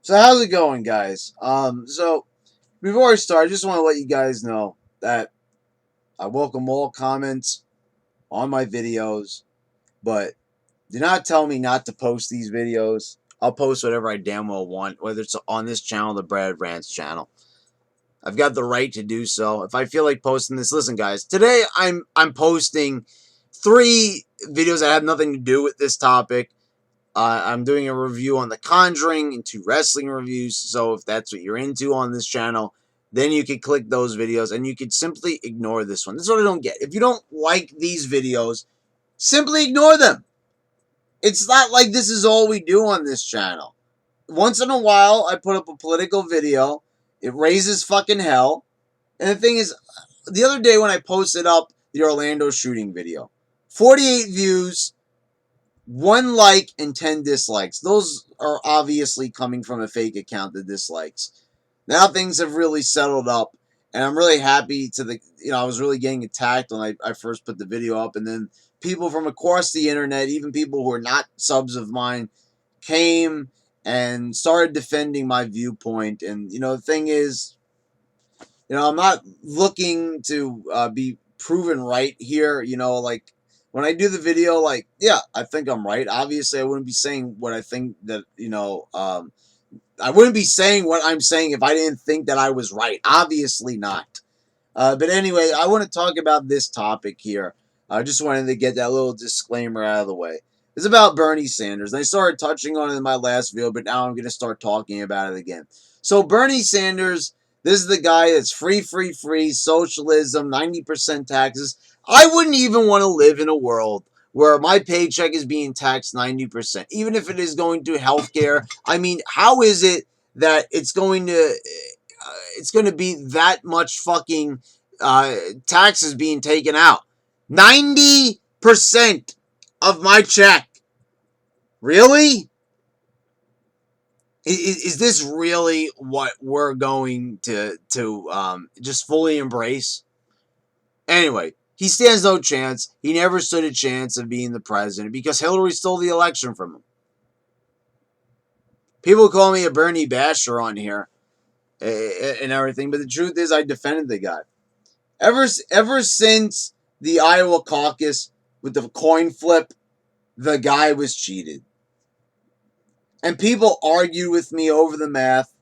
So how's it going, guys? So before I start, I just want to let you guys know that I welcome all comments on my videos, but do not tell me not to post these videos. I'll post whatever I damn well want, whether it's on this channel or the Brad Rants channel. I've got the right to do so. If I feel like posting this, listen, guys. Today I'm posting 3 videos that have nothing to do with this topic. I'm doing a review on The Conjuring and 2 wrestling reviews. So if that's what you're into on this channel, then you could click those videos and you could simply ignore this one. This is what I don't get. If you don't like these videos, simply ignore them. It's not like this is all we do on this channel. Once in a while, I put up a political video. It raises fucking hell. And the thing is, the other day when I posted up the Orlando shooting video, 48 views, 1 like and 10 dislikes. Those are obviously coming from a fake account, the dislikes. Now things have really settled up, and I'm really happy I was really getting attacked when I first put the video up, and then people from across the internet, even people who are not subs of mine, came and started defending my viewpoint. And, the thing is, I'm not looking to be proven right here. Like when I do the video, like, yeah, I think I'm right. Obviously, I wouldn't be saying what I think that, I wouldn't be saying what I'm saying if I didn't think that I was right. Obviously not. But anyway, I want to talk about this topic here. I just wanted to get that little disclaimer out of the way. It's about Bernie Sanders. And I started touching on it in my last video, but now I'm going to start talking about it again. So Bernie Sanders, this is the guy that's free, socialism, 90% taxes. I wouldn't even want to live in a world where my paycheck is being taxed 90%, even if it is going to healthcare. I mean, how is it that it's going to be that much fucking taxes being taken out? 90% of my check. Really? Is this really what we're going to just fully embrace? Anyway, he stands no chance. He never stood a chance of being the president because Hillary stole the election from him. People call me a Bernie basher on here and everything, but the truth is I defended the guy. Ever since the Iowa caucus with the coin flip, the guy was cheated. And people argued with me over the math.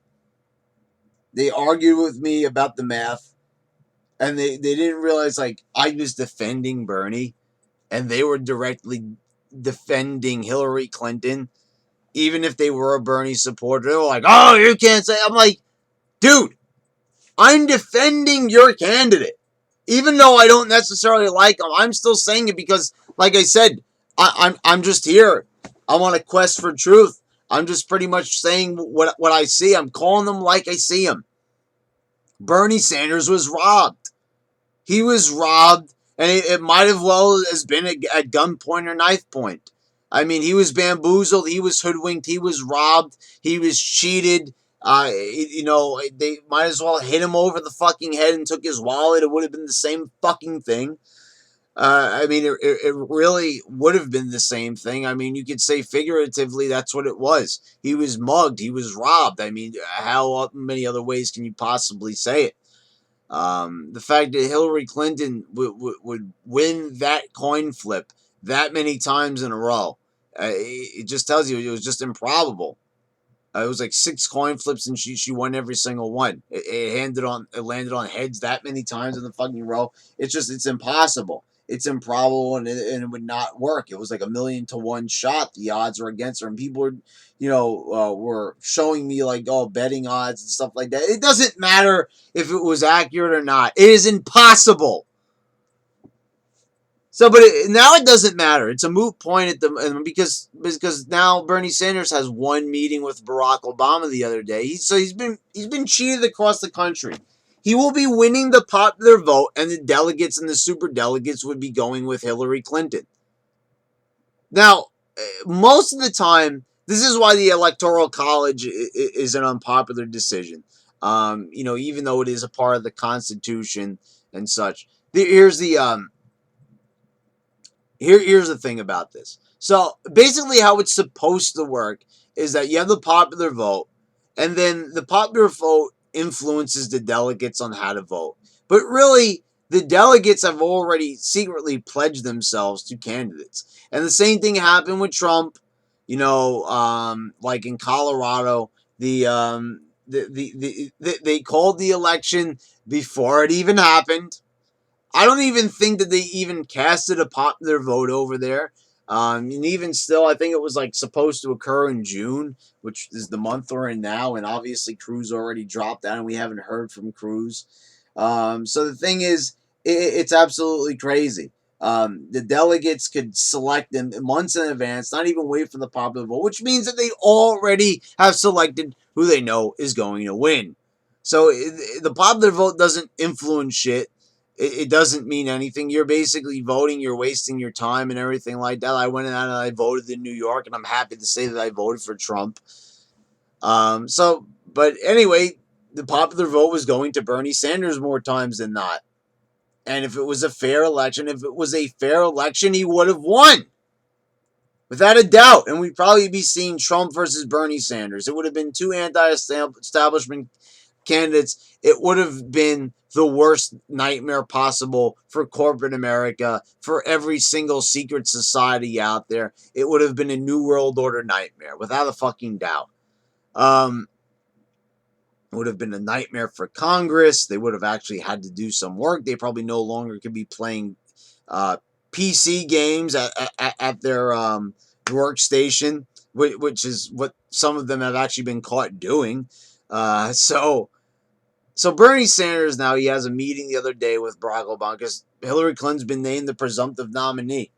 They argued with me about the math. And they didn't realize, like, I was defending Bernie. And they were directly defending Hillary Clinton. Even if they were a Bernie supporter. They were like, oh, you can't say. I'm like, dude, I'm defending your candidate. Even though I don't necessarily like him, I'm still saying it because, like I said, I'm just here. I'm on a quest for truth. I'm just pretty much saying what I see. I'm calling them like I see them. Bernie Sanders was robbed. He was robbed, and it might have well has been at gunpoint or knife point. I mean, he was bamboozled. He was hoodwinked. He was robbed. He was cheated. They might as well hit him over the fucking head and took his wallet. It would have been the same fucking thing. I mean, it really would have been the same thing. I mean, you could say figuratively that's what it was. He was mugged. He was robbed. I mean, how many other ways can you possibly say it? The fact that Hillary Clinton would win that coin flip that many times in a row, it just tells you it was just improbable. It was like 6 coin flips, and she won every single one. It landed on heads that many times in the fucking row. It's impossible. It's improbable, and it would not work. It was like 1,000,000 to 1 shot. The odds were against her, and people were showing me like betting odds and stuff like that. It doesn't matter if it was accurate or not. It is impossible. So, but now it doesn't matter. It's a moot point because now Bernie Sanders has one meeting with Barack Obama the other day. He's been cheated across the country. He will be winning the popular vote, and the delegates and the super delegates would be going with Hillary Clinton. Now, most of the time, this is why the Electoral College is an unpopular decision. Even though it is a part of the Constitution and such. Here's the Here's the thing about this. So basically how it's supposed to work is that you have the popular vote, And then the popular vote influences the delegates on how to vote. But really, the delegates have already secretly pledged themselves to candidates. And the same thing happened with Trump. Like in Colorado, they called the election before it even happened. I don't even think that they even casted a popular vote over there. And even still, I think it was like supposed to occur in June, which is the month we're in now. And obviously, Cruz already dropped out, and we haven't heard from Cruz. So the thing is, it's absolutely crazy. The delegates could select them months in advance, not even wait for the popular vote, which means that they already have selected who they know is going to win. So the popular vote doesn't influence shit. It doesn't mean anything. You're basically voting. You're wasting your time and everything like that. I went out and I voted in New York, and I'm happy to say that I voted for Trump. But anyway, the popular vote was going to Bernie Sanders more times than not. And if it was a fair election, he would have won. Without a doubt. And we'd probably be seeing Trump versus Bernie Sanders. It would have been two anti-establishment candidates. It would have been the worst nightmare possible for corporate America, for every single secret society out there. It would have been a New World Order nightmare, without a fucking doubt. It would have been a nightmare for Congress. They would have actually had to do some work. They probably no longer could be playing PC games at their workstation, which is what some of them have actually been caught doing. So Bernie Sanders now, he has a meeting the other day with Barack Obama because Hillary Clinton's been named the presumptive nominee.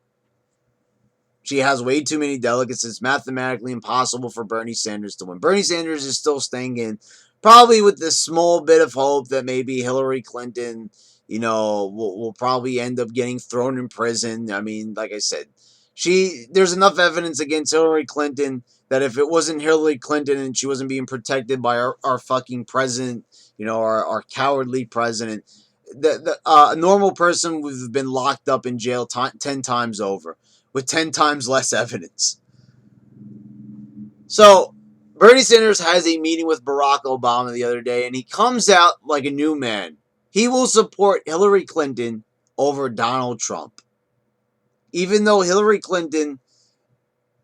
She has way too many delegates. It's mathematically impossible for Bernie Sanders to win. Bernie Sanders is still staying in, probably with this small bit of hope that maybe Hillary Clinton, will probably end up getting thrown in prison. I mean, like I said, there's enough evidence against Hillary Clinton that if it wasn't Hillary Clinton and she wasn't being protected by our fucking president, our cowardly president, a normal person would have been locked up in jail 10 times over with 10 times less evidence. So Bernie Sanders has a meeting with Barack Obama the other day, and he comes out like a new man. He will support Hillary Clinton over Donald Trump. Even though Hillary Clinton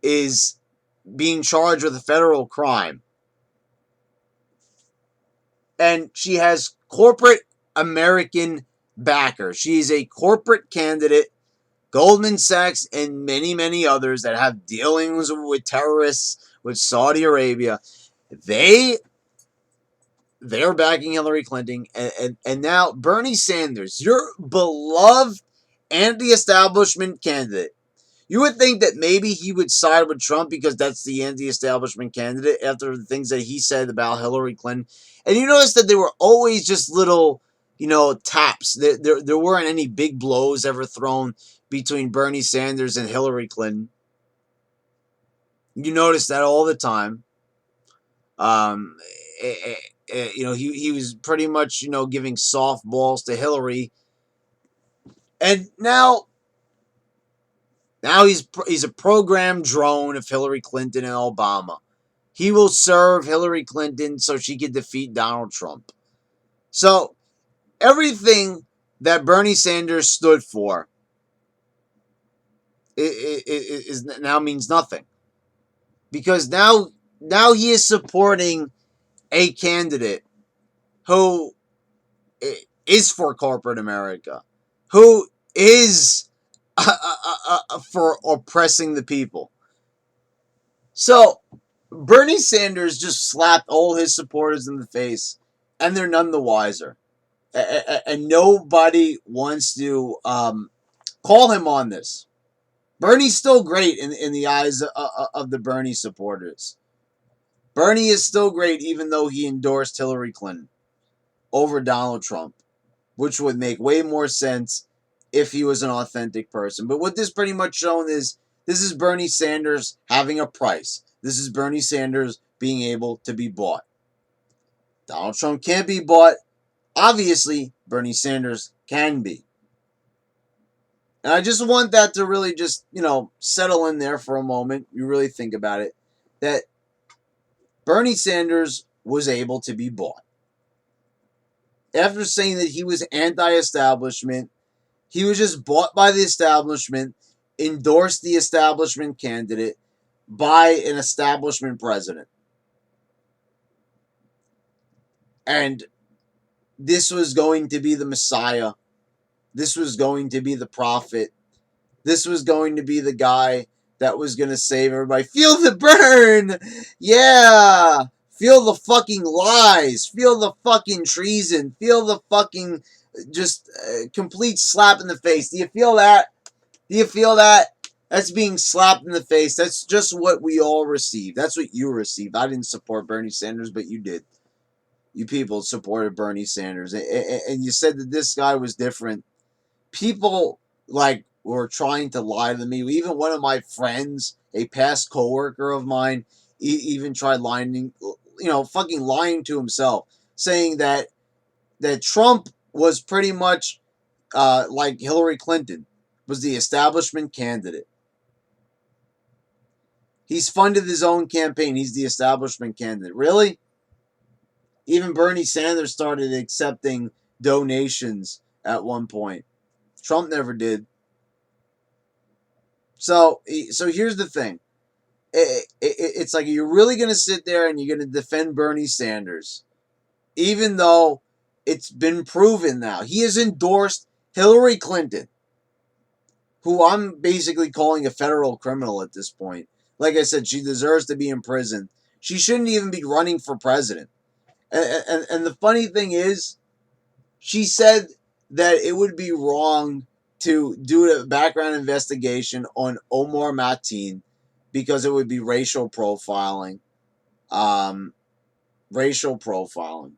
is being charged with a federal crime. And she has corporate American backers. She's a corporate candidate. Goldman Sachs and many, many others that have dealings with terrorists, with Saudi Arabia, they're backing Hillary Clinton. And now Bernie Sanders, your beloved anti-establishment candidate. You would think that maybe he would side with Trump because that's the anti-establishment candidate after the things that he said about Hillary Clinton. And you notice that they were always just little, taps. There weren't any big blows ever thrown between Bernie Sanders and Hillary Clinton. You notice that all the time. He was pretty much, giving softballs to Hillary. And now he's a programmed drone of Hillary Clinton and Obama. He will serve Hillary Clinton so she can defeat Donald Trump. So everything that Bernie Sanders stood for is now means nothing. Because now he is supporting a candidate who is for corporate America, who is for oppressing the people. So Bernie Sanders just slapped all his supporters in the face, and they're none the wiser. And nobody wants to call him on this. Bernie's still great in the eyes of the Bernie supporters. Bernie is still great even though he endorsed Hillary Clinton over Donald Trump, which would make way more sense if he was an authentic person. But what this pretty much shown is this is Bernie Sanders having a price. This is Bernie Sanders being able to be bought. Donald Trump can't be bought. Obviously, Bernie Sanders can be. And I just want that to really just, settle in there for a moment. You really think about it. That Bernie Sanders was able to be bought. After saying that he was anti-establishment, he was just bought by the establishment, endorsed the establishment candidate by an establishment president. And this was going to be the Messiah. This was going to be the prophet. This was going to be the guy that was going to save everybody. Feel the burn! Yeah! Feel the fucking lies. Feel the fucking treason. Feel the fucking just complete slap in the face. Do you feel that? Do you feel that? That's being slapped in the face. That's just what we all received. That's what you received. I didn't support Bernie Sanders, but you did. You people supported Bernie Sanders. And you said that this guy was different. People, like, were trying to lie to me. Even one of my friends, a past coworker of mine, even tried lying, fucking lying to himself, saying that Trump was pretty much like Hillary Clinton, was the establishment candidate. He's funded his own campaign. He's the establishment candidate. Really? Even Bernie Sanders started accepting donations at one point. Trump never did. So here's the thing. It's like, you're really going to sit there and you're going to defend Bernie Sanders, even though it's been proven now. He has endorsed Hillary Clinton, who I'm basically calling a federal criminal at this point. Like I said, she deserves to be in prison. She shouldn't even be running for president. And the funny thing is, she said that it would be wrong to do a background investigation on Omar Mateen because it would be racial profiling. Racial profiling.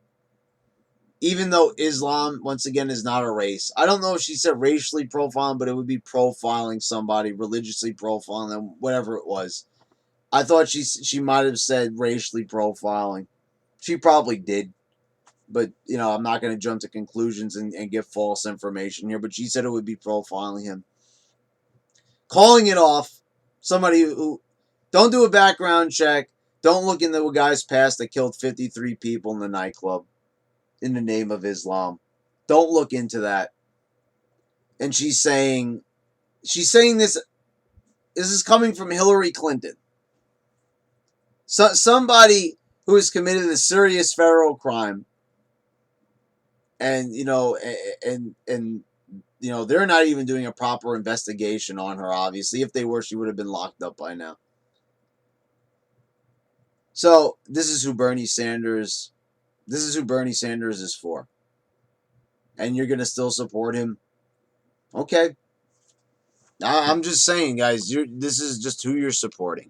Even though Islam, once again, is not a race. I don't know if she said racially profiling, but it would be profiling somebody, religiously profiling them, whatever it was. I thought she might have said racially profiling. She probably did. But, I'm not going to jump to conclusions and give false information here. But she said it would be profiling him. Calling it off. Somebody who don't do a background check. Don't look into a guy's past that killed 53 people in the nightclub in the name of Islam. Don't look into that. And she's saying this is coming from Hillary Clinton. So, somebody who has committed a serious federal crime. And, they're not even doing a proper investigation on her, obviously. If they were, she would have been locked up by now. So, this is who Bernie Sanders is for. And you're going to still support him? Okay. I'm just saying, guys, this is just who you're supporting.